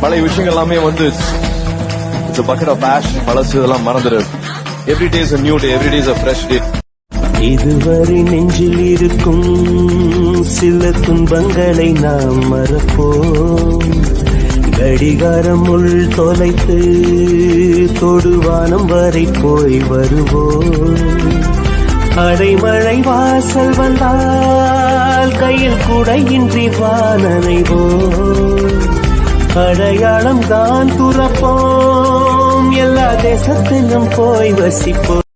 பழைய விஷயங்கள் எல்லாமே வந்து இட்ஸ் பக்கெட் ஆஃப் ஆஷ் பழசு இதெல்லாம் மறந்துடு. Every day is a new day, every day is a fresh day. இதுவரை நெஞ்சில் இருக்கும் சில துன்பங்களை நாம் மறப்போம். கடிகாரம் உள் தொலைத்து தொடுவானம் வரை போய் வருவோம். அடைமழை வாசல் வந்தால் கையில் குடையின்றி வானனைவோம். அடையாளம் தான் துறப்போம், எல்லா தேசத்திலும் போய் வசிப்போம்.